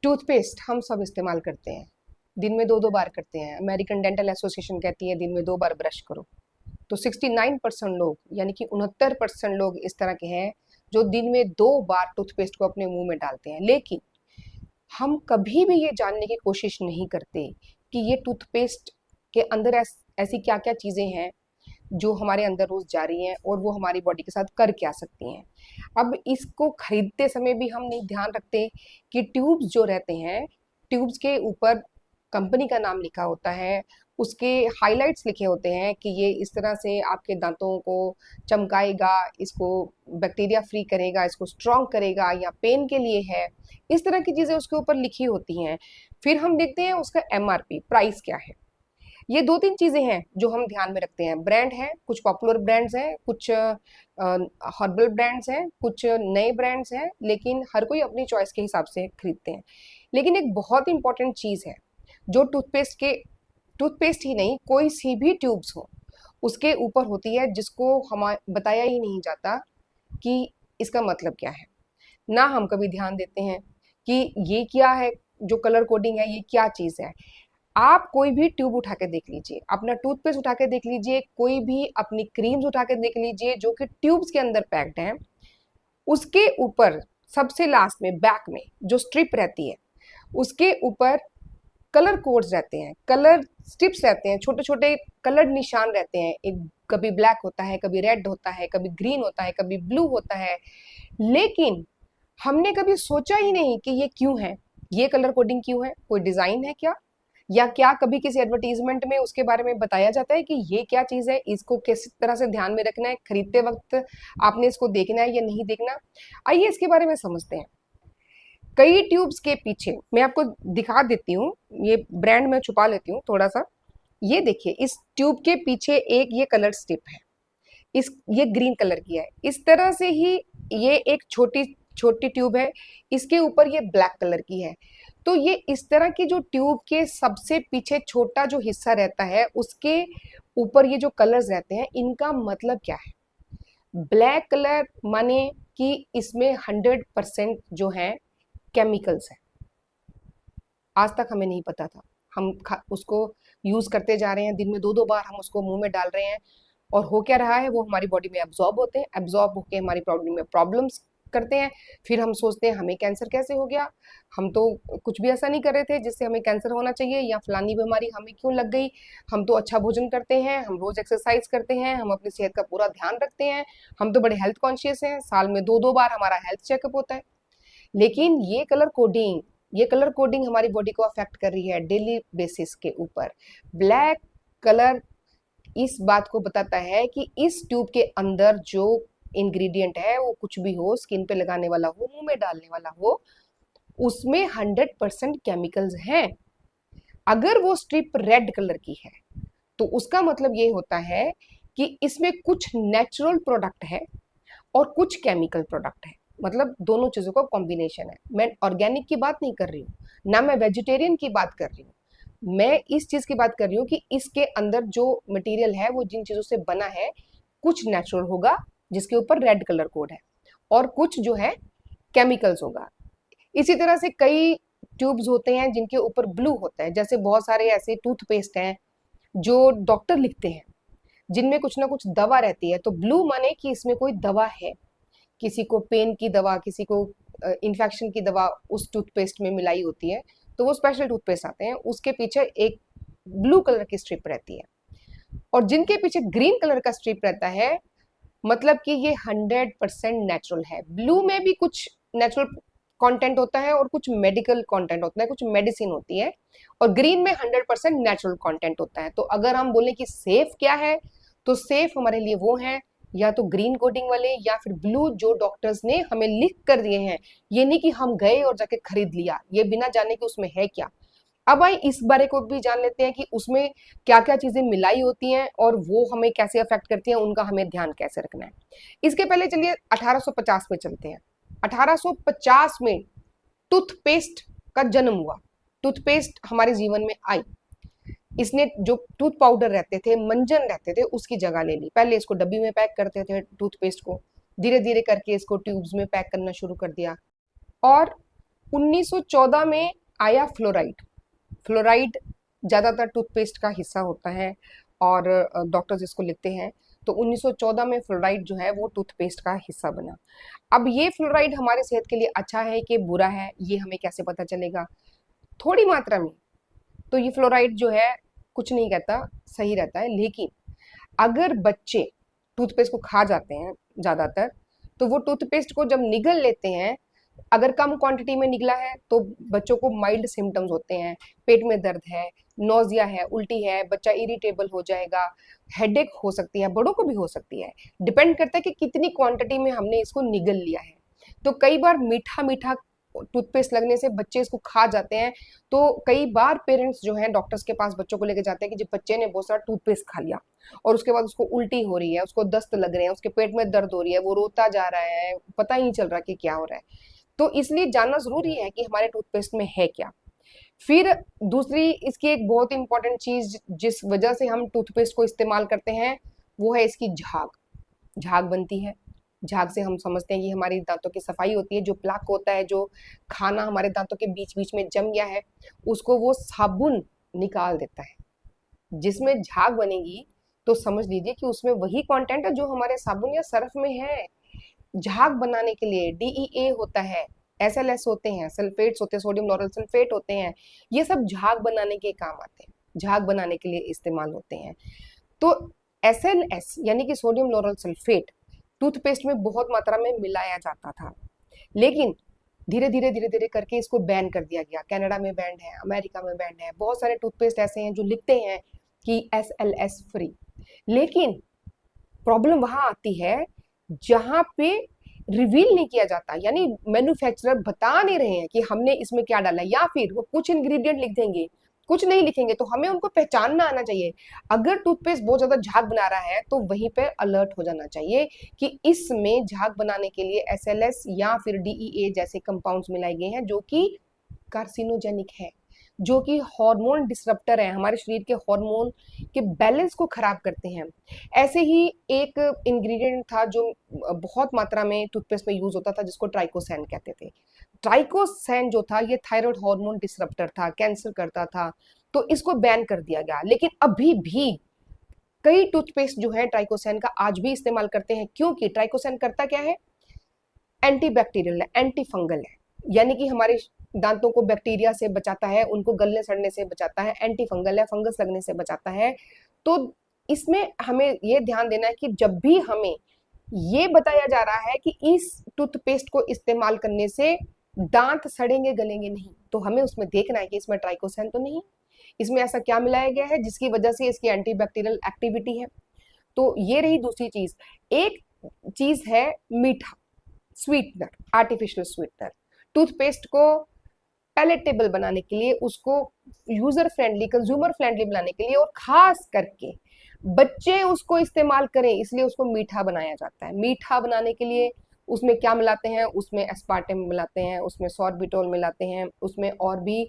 Toothpaste हम सब इस्तेमाल करते हैं, दिन में 2-2 बार करते हैं। अमेरिकन डेंटल एसोसिएशन कहती है दिन में 2 बार ब्रश करो। तो 69% लोग यानी कि 69% लोग इस तरह के हैं जो दिन में 2 बार टूथपेस्ट को अपने मुंह में डालते हैं। लेकिन हम कभी भी ये जानने की कोशिश नहीं करते कि ये टूथपेस्ट के अंदर ऐसी क्या क्या चीजें हैं जो हमारे अंदर रोज जा रही हैं और वो हमारी बॉडी के साथ कर क्या सकती हैं। अब इसको खरीदते समय भी हम नहीं ध्यान रखते कि ट्यूब्स जो रहते हैं, ट्यूब्स के ऊपर कंपनी का नाम लिखा होता है, उसके हाइलाइट्स लिखे होते हैं कि ये इस तरह से आपके दांतों को चमकाएगा, इसको बैक्टीरिया फ्री करेगा, इसको स्ट्रॉन्ग करेगा, या पेन के लिए है। इस तरह की चीजें उसके ऊपर लिखी होती हैं। फिर हम देखते हैं उसका एमआरपी प्राइस क्या है। ये 2-3 चीजें हैं जो हम ध्यान में रखते हैं। ब्रांड है, कुछ पॉपुलर ब्रांड्स हैं, कुछ हर्बल ब्रांड्स हैं, कुछ नए ब्रांड्स हैं, लेकिन हर कोई अपनी चॉइस के हिसाब से खरीदते हैं। लेकिन एक बहुत इंपॉर्टेंट चीज है जो टूथपेस्ट ही नहीं, कोई सी भी ट्यूब्स हो उसके ऊपर होती है, जिसको हम बताया ही नहीं जाता कि इसका मतलब क्या है। ना हम कभी ध्यान देते हैं कि ये क्या है, जो कलर कोडिंग है ये क्या चीज है। आप कोई भी ट्यूब उठा के देख लीजिए, अपना टूथपेस्ट उठा के देख लीजिए, कोई भी अपनी क्रीम्स उठा के देख लीजिए जो कि ट्यूब्स के अंदर पैक्ड हैं, उसके ऊपर सबसे लास्ट में बैक में जो स्ट्रिप रहती है उसके ऊपर कलर कोड्स रहते हैं, कलर स्ट्रिप्स रहते हैं, छोटे छोटे कलर निशान रहते हैं। एक कभी ब्लैक होता है, कभी रेड होता है, कभी ग्रीन होता है, कभी ब्लू होता है। लेकिन हमने कभी सोचा ही नहीं कि ये क्यों है, ये कलर कोडिंग क्यों है, कोई डिजाइन है क्या, या क्या कभी किसी एडवर्टीजमेंट में उसके बारे में बताया जाता है कि ये क्या चीज है, इसको किस तरह से ध्यान में रखना है, खरीदते वक्त आपने इसको देखना है या नहीं देखना। आइए इसके बारे में समझते हैं। कई ट्यूब्स के पीछे मैं आपको दिखा देती हूँ, ये ब्रांड में छुपा लेती हूँ थोड़ा सा। ये देखिए, इस ट्यूब के पीछे एक ये कलर स्ट्रिप है, इस ये ग्रीन कलर की है। इस तरह से ही ये एक छोटी छोटी ट्यूब है, इसके ऊपर ये ब्लैक कलर की है। तो ये इस तरह की जो ट्यूब के सबसे पीछे छोटा जो हिस्सा रहता है उसके ऊपर ये जो कलर्स रहते हैं, इनका मतलब क्या है। ब्लैक कलर माने कि इसमें 100% जो है केमिकल्स है। आज तक हमें नहीं पता था, हम उसको यूज करते जा रहे हैं, दिन में 2-2 बार हम उसको मुंह में डाल रहे हैं, और हो क्या रहा है, वो हमारी बॉडी में एब्जॉर्ब होते हैं, एब्जॉर्ब होके हमारी बॉडी में प्रॉब्लम्स करते हैं। फिर हम सोचते हैं हमें कैंसर कैसे हो गया, हम तो कुछ भी ऐसा नहीं कर रहे थे जिससे हमें कैंसर होना चाहिए, या फलानी बीमारी हमें क्यों लग गई। हम तो अच्छा भोजन करते हैं, हम रोज एक्सरसाइज करते हैं, हम अपनी सेहत का पूरा ध्यान रखते हैं, हम तो बड़े हेल्थ कॉन्शियस हैं, साल में 2-2 बार हमारा हेल्थ चेकअप होता है। लेकिन ये कलर कोडिंग हमारी बॉडी को अफेक्ट कर रही है डेली बेसिस के ऊपर। ब्लैक कलर इस बात को बताता है कि इस ट्यूब के अंदर जो इंग्रेडिएंट है, वो कुछ भी हो, स्किन पे लगाने वाला हो, मुंह में डालने वाला हो, उसमें 100% केमिकल्स हैं। अगर वो स्ट्रिप रेड कलर की है तो उसका मतलब ये होता है कि इसमें कुछ नेचुरल प्रोडक्ट है और कुछ केमिकल प्रोडक्ट है। मतलब दोनों चीजों का कॉम्बिनेशन है। मैं ऑर्गेनिक की बात नहीं कर रही हूँ, ना मैं वेजिटेरियन की बात कर रही हूँ, मैं इस चीज की बात कर रही हूँ कि इसके अंदर जो मटेरियल है वो जिन चीजों से बना है, कुछ नेचुरल होगा जिसके ऊपर रेड कलर कोड है, और कुछ जो है केमिकल्स होगा। इसी तरह से कई ट्यूब्स होते हैं जिनके ऊपर ब्लू होता है, जैसे बहुत सारे ऐसे टूथपेस्ट हैं जो डॉक्टर लिखते हैं जिनमें कुछ ना कुछ दवा रहती है। तो ब्लू माने कि इसमें कोई दवा है, किसी को पेन की दवा, किसी को इन्फेक्शन की दवा उस टूथपेस्ट में मिलाई होती है, तो वो स्पेशल टूथपेस्ट आते हैं, उसके पीछे एक ब्लू कलर की स्ट्रिप रहती है। और जिनके पीछे ग्रीन कलर का स्ट्रिप रहता है, मतलब कि ये 100% नेचुरल है। ब्लू में भी कुछ नेचुरल कंटेंट होता है और कुछ मेडिकल कंटेंट होता है, कुछ मेडिसिन होती है, और ग्रीन में 100% नेचुरल कंटेंट होता है। तो अगर हम बोले कि सेफ क्या है, तो सेफ हमारे लिए वो है या तो ग्रीन कोटिंग वाले या फिर ब्लू, जो डॉक्टर्स ने हमें लिख कर दिए हैं। ये नहीं कि हम गए और जाके खरीद लिया, ये बिना जाने कि उसमें है क्या। अब आइए इस बारे को भी जान लेते हैं कि उसमें क्या क्या चीजें मिलाई होती हैं और वो हमें कैसे अफेक्ट करती हैं, उनका हमें ध्यान कैसे रखना है। इसके पहले चलिए 1850 में चलते हैं। 1850 में टूथपेस्ट का जन्म हुआ, टूथपेस्ट हमारे जीवन में आई। इसने जो टूथ पाउडर रहते थे, मंजन रहते थे, उसकी जगह ले ली। पहले इसको डब्बी में पैक करते थे टूथपेस्ट को, धीरे धीरे करके इसको ट्यूब्स में पैक करना शुरू कर दिया। और 1914 में आया फ्लोराइड। फ्लोराइड ज़्यादातर टूथपेस्ट का हिस्सा होता है और डॉक्टर्स इसको लिखते हैं। तो 1914 में फ्लोराइड जो है वो टूथपेस्ट का हिस्सा बना। अब ये फ्लोराइड हमारे सेहत के लिए अच्छा है कि बुरा है, ये हमें कैसे पता चलेगा? थोड़ी मात्रा में तो ये फ्लोराइड जो है कुछ नहीं कहता, सही रहता है। लेकिन अगर बच्चे टूथपेस्ट को खा जाते हैं ज़्यादातर, तो वो टूथपेस्ट को जब निगल लेते हैं, अगर कम क्वांटिटी में निकला है तो बच्चों को माइल्ड सिम्टम्स होते हैं, पेट में दर्द है, नोजिया है, उल्टी है, बच्चा इरिटेबल हो जाएगा, हेडेक हो सकती है, बड़ों को भी हो सकती है। डिपेंड करता है कि कितनी क्वांटिटी में हमने इसको निगल लिया है। तो कई बार मीठा मीठा टूथपेस्ट लगने से बच्चे इसको खा जाते हैं। तो कई बार पेरेंट्स जो हैं डॉक्टर्स के पास बच्चों को लेके जाते हैं कि जब बच्चे ने बहुत सारा टूथपेस्ट खा लिया और उसके बाद उसको उल्टी हो रही है, उसको दस्त लग रहे हैं, उसके पेट में दर्द हो रही है, वो रोता जा रहा है, पता ही नहीं चल रहा कि क्या हो रहा है। तो इसलिए जानना जरूरी है कि हमारे टूथपेस्ट में है क्या। फिर दूसरी इसकी एक बहुत इंपॉर्टेंट चीज जिस वजह से हम टूथपेस्ट को इस्तेमाल करते हैं वो है इसकी झाग। झाग बनती है। झाग से हम समझते हैं कि हमारी दांतों की सफाई होती है। जो प्लाक होता है, जो खाना हमारे दांतों के बीच बीच में जम गया है, उसको वो साबुन निकाल देता है। जिसमें झाग बनेगी तो समझ लीजिए कि उसमें वही कंटेंट है जो हमारे साबुन या सर्फ में है। झाग बनाने के लिए DEA होता है, SLS होते हैं, सल्फेट्स होते हैं, सोडियम लॉरल सल्फेट होते हैं। ये सब झाग बनाने के काम आते हैं, झाग बनाने के लिए इस्तेमाल होते हैं। तो SLS यानी कि सोडियम लॉरल सल्फेट टूथपेस्ट में बहुत मात्रा में मिलाया जाता था, लेकिन धीरे धीरे करके इसको बैन कर दिया गया। कनाडा में बैन है, अमेरिका में बैन है। बहुत सारे टूथपेस्ट ऐसे हैं जो लिखते हैं कि SLS फ्री, लेकिन प्रॉब्लम वहां आती है जहां पे रिवील नहीं किया जाता, यानी मैन्युफैक्चरर बता नहीं रहे हैं कि हमने इसमें क्या डाला है, या फिर वो कुछ इंग्रेडिएंट लिख देंगे, कुछ नहीं लिखेंगे। तो हमें उनको पहचानना आना चाहिए। अगर टूथपेस्ट बहुत ज्यादा झाग बना रहा है तो वहीं पे अलर्ट हो जाना चाहिए कि इसमें झाग बनाने के लिए SLS या फिर DEA जैसे कंपाउंड्स मिलाए गए हैं जो कि कार्सिनोजेनिक है, जो कि हार्मोन डिसरप्टर है, हमारे शरीर के हार्मोन के बैलेंस को खराब करते हैं। ऐसे ही एक इंग्रेडिएंट था जो बहुत मात्रा में टूथपेस्ट में यूज होता था, जिसको ट्राइकोसैन कहते थे। ट्राइकोसैन जो था ये थायराइड हार्मोन डिसरप्टर था, कैंसर करता था, तो इसको बैन कर दिया गया। लेकिन अभी भी कई टूथपेस्ट जो है ट्राइकोसैन का आज भी इस्तेमाल करते हैं, क्योंकि ट्राइकोसैन करता क्या है? एंटीबैक्टीरियल है, एंटी फंगल है, यानी कि हमारे दांतों को बैक्टीरिया से बचाता है, उनको गलने सड़ने से बचाता है, एंटी फंगल है, फंगस लगने से बचाता है। तो इसमें हमें ये ध्यान देना है कि जब भी हमें ये बताया जा रहा है कि इस टूथपेस्ट को इस्तेमाल करने से दांत सड़ेंगे गलेंगे नहीं, तो हमें उसमें देखना है कि इसमें ट्राइकोसैन तो नहीं है, इसमें ऐसा क्या मिलाया गया है जिसकी वजह से इसकी एंटीबैक्टीरियल एक्टिविटी है। तो ये रही दूसरी चीज। एक चीज है मीठा, स्वीटनर, आर्टिफिशियल स्वीटनर। टूथपेस्ट को पैलेटेबल बनाने के लिए, उसको यूजर फ्रेंडली, कंज्यूमर फ्रेंडली बनाने के लिए, और खास करके बच्चे उसको इस्तेमाल करें इसलिए उसको मीठा बनाया जाता है। मीठा बनाने के लिए उसमें क्या मिलाते हैं? उसमें एस्पार्टेम मिलाते हैं, उसमें सॉर्बिटोल मिलाते हैं, उसमें और भी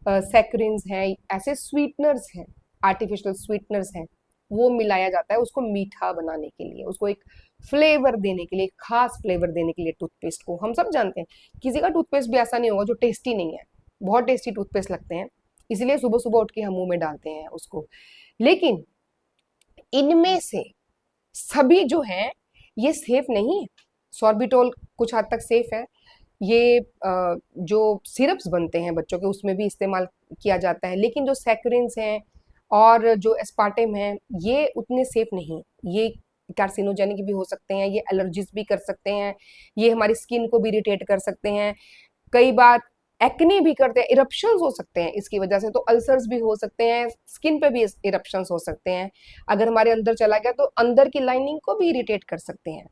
सैकरिन्स हैं, ऐसे स्वीटनर्स हैं, आर्टिफिशियल स्वीटनर्स हैं, वो मिलाया जाता है उसको मीठा बनाने के लिए, उसको एक फ्लेवर देने के लिए, खास फ्लेवर देने के लिए। टूथपेस्ट को हम सब जानते हैं, किसी का टूथपेस्ट भी ऐसा नहीं होगा जो टेस्टी नहीं है, बहुत टेस्टी टूथपेस्ट लगते हैं, इसलिए सुबह सुबह उठ के हम मुंह में डालते हैं उसको। लेकिन इनमें से सभी जो हैं ये सेफ नहीं है। सॉर्बिटोल कुछ हद तक सेफ है, ये जो सिरप्स बनते हैं बच्चों के उसमें भी इस्तेमाल किया जाता है, लेकिन जो सैकरिन्स हैं और जो एस्पार्टेम हैं ये उतने सेफ नहीं। ये कार्सिनोजेनिक भी हो सकते हैं, ये एलर्जीज भी कर सकते हैं, ये हमारी स्किन को भी इरिटेट कर सकते हैं, कई बार एक्ने भी करते हैं, इरप्शंस हो सकते हैं इसकी वजह से, तो अल्सर्स भी हो सकते हैं, स्किन पे भी इरप्शंस हो सकते हैं। अगर हमारे अंदर चला गया तो अंदर की लाइनिंग को भी इरिटेट कर सकते हैं।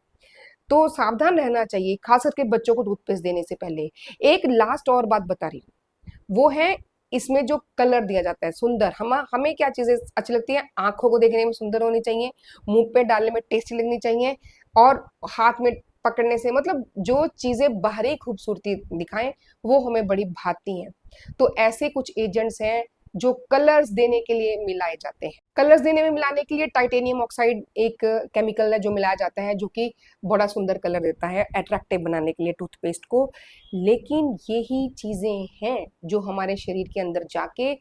तो सावधान रहना चाहिए, खास करके बच्चों को टूथपेस्ट देने से पहले। एक लास्ट और बात बता रही हूँ, वो है इसमें जो कलर दिया जाता है सुंदर। हमें क्या चीजें अच्छी लगती है? आंखों को देखने में सुंदर होनी चाहिए, मुंह पे डालने में टेस्टी लगनी चाहिए, और हाथ में पकड़ने से, मतलब जो चीजें बाहरी खूबसूरती दिखाएं वो हमें बड़ी भाती हैं। तो ऐसे कुछ एजेंट्स हैं जो कलर्स देने के लिए मिलाए जाते हैं। कलर्स देने में मिलाने के लिए टाइटेनियम ऑक्साइड एक केमिकल है जो मिलाया जाता है, जो कि बड़ा सुंदर कलर देता है अट्रैक्टिव बनाने के लिए टूथपेस्ट को। लेकिन यही चीजें हैं जो हमारे शरीर के अंदर जाके,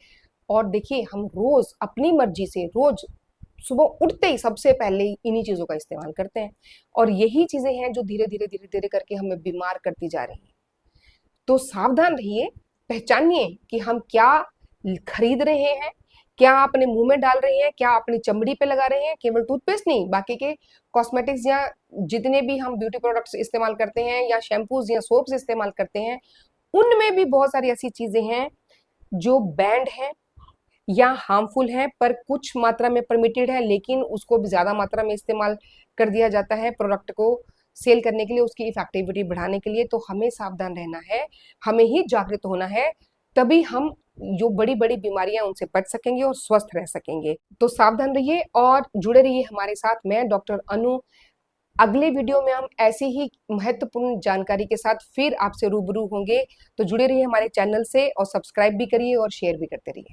और देखिए हम रोज अपनी मर्जी से रोज सुबह उठते ही सबसे पहले इन्हीं चीजों का इस्तेमाल करते हैं, और यही चीजें हैं जो धीरे धीरे धीरे धीरे करके हमें बीमार करती जा रही हैं। तो सावधान रहिए, पहचानिए कि हम क्या खरीद रहे हैं, क्या अपने मुंह में डाल रहे हैं, क्या अपनी चमड़ी पे लगा रहे हैं। केवल टूथपेस्ट नहीं, बाकी के कॉस्मेटिक्स या जितने भी हम ब्यूटी प्रोडक्ट्स इस्तेमाल करते हैं या शैम्पूज या सोप्स इस्तेमाल करते हैं, उनमें भी बहुत सारी ऐसी चीजें हैं जो बैंड है या हार्मफुल है, पर कुछ मात्रा में परमिटेड है, लेकिन उसको भी ज्यादा मात्रा में इस्तेमाल कर दिया जाता है प्रोडक्ट को सेल करने के लिए, उसकी इफेक्टिविटी बढ़ाने के लिए। तो हमें सावधान रहना है, हमें ही जागृत होना है, तभी हम जो बड़ी बड़ी बीमारियां उनसे बच सकेंगे और स्वस्थ रह सकेंगे। तो सावधान रहिए और जुड़े रहिए हमारे साथ। मैं डॉक्टर अनु, अगले वीडियो में हम ऐसी ही महत्वपूर्ण जानकारी के साथ फिर आपसे रूबरू होंगे। तो जुड़े रहिए हमारे चैनल से और सब्सक्राइब भी करिए और शेयर भी करते रहिए।